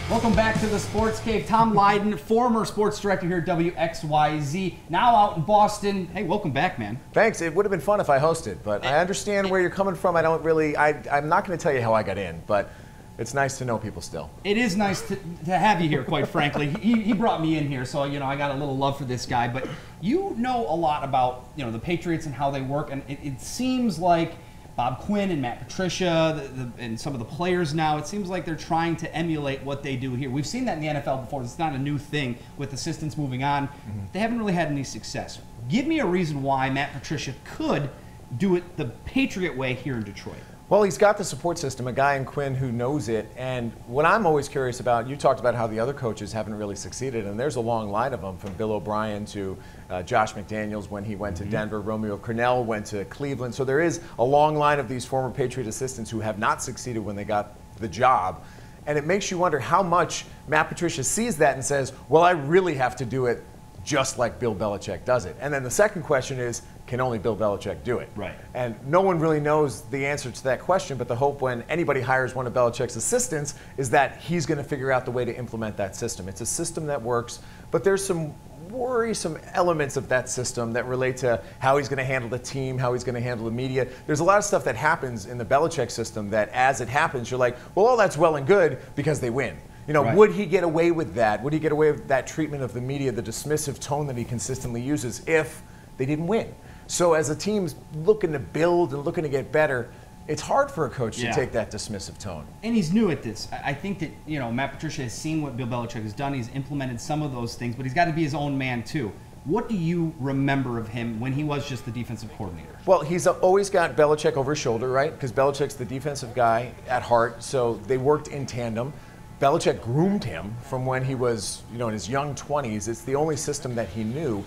Welcome back to the Sportscave. Tom Leyden, former sports director here at WXYZ, now out in Boston. Hey, welcome back, man. Thanks. It would have been fun if I hosted, but I understand where you're coming from. I'm not going to tell you how I got in, but it's nice to know people still. It is nice to have you here, quite frankly. He brought me in here, so I got a little love for this guy. But you know a lot about the Patriots and how they work, and it seems like Bob Quinn and Matt Patricia and some of the players now, it seems like they're trying to emulate what they do here. We've seen that in the NFL before. It's not a new thing with assistants moving on. They haven't really had any success. Give me a reason why Matt Patricia could do it the Patriot way here in Detroit. Well, he's got the support system, a guy in Quinn who knows it. And what I'm always curious about, you talked about how the other coaches haven't really succeeded, and there's a long line of them, from Bill O'Brien to Josh McDaniels when he went to Denver. Romeo Crennel went to Cleveland. So there is a long line of these former Patriot assistants who have not succeeded when they got the job. And it makes you wonder how much Matt Patricia sees that and says, well, I really have to do it just like Bill Belichick does it. And then the second question is, can only Bill Belichick do it? Right. And no one really knows the answer to that question, but the hope when anybody hires one of Belichick's assistants is that he's going to figure out the way to implement that system. It's a system that works, but there's some worrisome elements of that system that relate to how he's going to handle the team, how he's going to handle the media. There's a lot of stuff that happens in the Belichick system that as it happens, you're like, well, all that's well and good because they win. Right. Would he get away with that? Would he get away with that treatment of the media, the dismissive tone that he consistently uses if they didn't win? So as a team's looking to build and looking to get better, it's hard for a coach to take that dismissive tone. And he's new at this. I think that, Matt Patricia has seen what Bill Belichick has done. He's implemented some of those things, but he's got to be his own man too. What do you remember of him when he was just the defensive coordinator? Well, he's always got Belichick over his shoulder, right? Because Belichick's the defensive guy at heart, so they worked in tandem. Belichick groomed him from when he was, in his young 20s. It's the only system that he knew.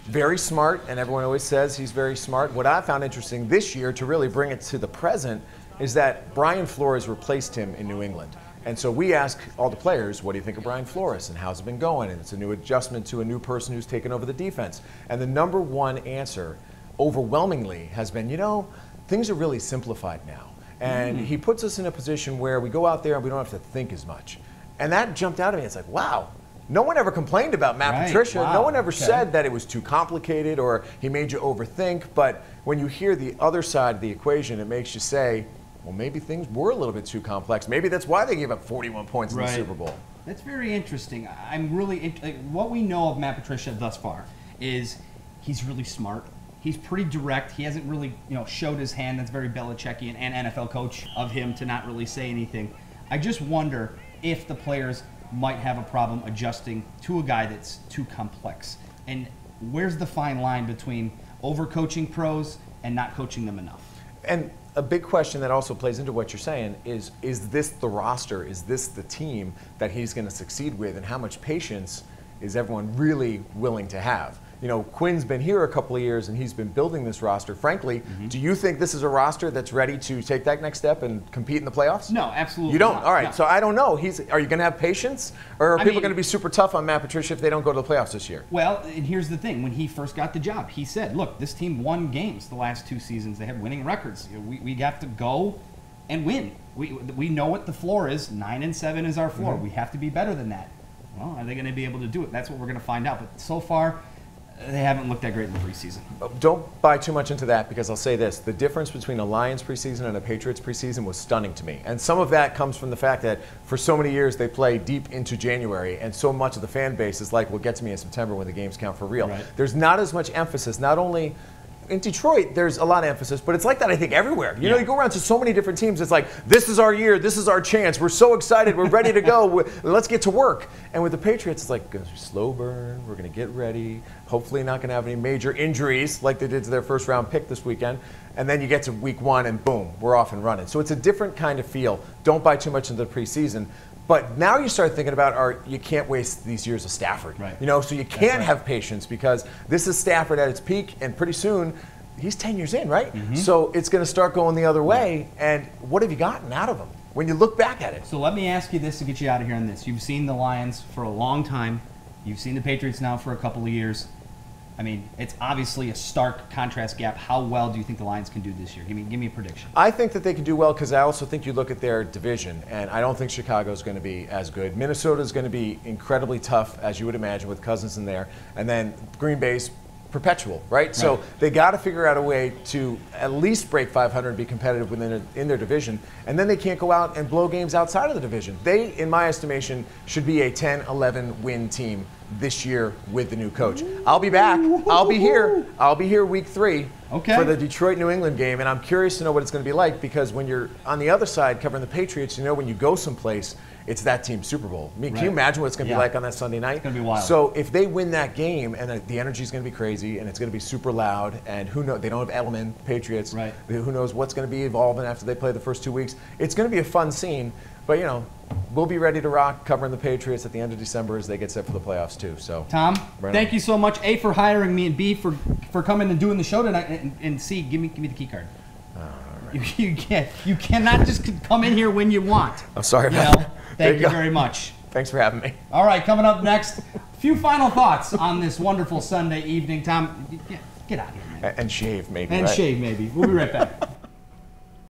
Very smart, and everyone always says he's very smart. What I found interesting this year, to really bring it to the present, is that Brian Flores replaced him in New England. And so we ask all the players, what do you think of Brian Flores and how's it been going? And it's a new adjustment to a new person who's taken over the defense. And the number one answer, overwhelmingly, has been, things are really simplified now. And he puts us in a position where we go out there and we don't have to think as much. And that jumped out at me. It's like, wow. No one ever complained about Matt Patricia. Wow. No one ever said that it was too complicated or he made you overthink. But when you hear the other side of the equation, it makes you say, well, maybe things were a little bit too complex. Maybe that's why they gave up 41 points in the Super Bowl. That's very interesting. I'm really what we know of Matt Patricia thus far is he's really smart. He's pretty direct. He hasn't really, showed his hand. That's very Belichickian and NFL coach of him to not really say anything. I just wonder if the players might have a problem adjusting to a guy that's too complex. And where's the fine line between overcoaching pros and not coaching them enough? And a big question that also plays into what you're saying is this the roster? Is this the team that he's going to succeed with? And how much patience is everyone really willing to have? Quinn's been here a couple of years and he's been building this roster. Frankly, do you think this is a roster that's ready to take that next step and compete in the playoffs? No, absolutely You don't? not. All right, No. So I don't know. Are you going to have patience? Or are people going to be super tough on Matt Patricia if they don't go to the playoffs this year? Well, and here's the thing. When he first got the job, he said, look, this team won games the last 2 seasons. They have winning records. We have to go and win. We know what the floor is. 9-7 is our floor. We have to be better than that. Well, are they going to be able to do it? That's what we're going to find out. But so far, they haven't looked that great in the preseason. Don't buy too much into that, because I'll say this. The difference between a Lions preseason and a Patriots preseason was stunning to me. And some of that comes from the fact that for so many years they play deep into January, and so much of the fan base is like, well, get to me in September when the games count for real. Right. There's not as much emphasis, not only in Detroit, there's a lot of emphasis, but it's like that, I think, everywhere. You go around to so many different teams, it's like, this is our year, this is our chance, we're so excited, we're ready to go, let's get to work. And with the Patriots, it's like, it's a slow burn, we're going to get ready, hopefully not going to have any major injuries like they did to their first round pick this weekend. And then you get to week 1 and boom, we're off and running. So it's a different kind of feel. Don't buy too much into the preseason. But now you start thinking about, you can't waste these years of Stafford. Right. So you can't have patience, because this is Stafford at its peak, and pretty soon, he's 10 years in, right? So it's going to start going the other way. And what have you gotten out of him when you look back at it? So let me ask you this to get you out of here on this. You've seen the Lions for a long time. You've seen the Patriots now for a couple of years. I mean, it's obviously a stark contrast gap. How well do you think the Lions can do this year? Give me a prediction. I think that they can do well because I also think you look at their division, and I don't think Chicago's going to be as good. Minnesota's going to be incredibly tough, as you would imagine, with Cousins in there, and then Green Bay's perpetual, right? So they got to figure out a way to at least break 500 and be competitive in their division, and then they can't go out and blow games outside of the division. They, in my estimation, should be a 10-11 win team this year with the new coach. I'll be back. I'll be here. I'll be here week 3 for the Detroit-New England game, and I'm curious to know what it's going to be like because when you're on the other side covering the Patriots, you know when you go someplace, it's that team's Super Bowl. I mean, can you imagine what it's going to be like on that Sunday night? It's going to be wild. So if they win that game, and the energy is going to be crazy, and it's going to be super loud, and who knows, they don't have Edelman, Patriots. Right. Who knows what's going to be evolving after they play the first 2 weeks. It's going to be a fun scene, but, you know, we'll be ready to rock covering the Patriots at the end of December as they get set for the playoffs, too. So, Tom, thank you so much, A, for hiring me, and B, for coming and doing the show tonight, and C, give me the key card. You cannot just come in here when you want. I'm sorry about that. Thank you very much. Thanks for having me. All right, coming up next, a few final thoughts on this wonderful Sunday evening. Tom, get out of here, man. And shave, maybe. And shave, maybe. We'll be right back.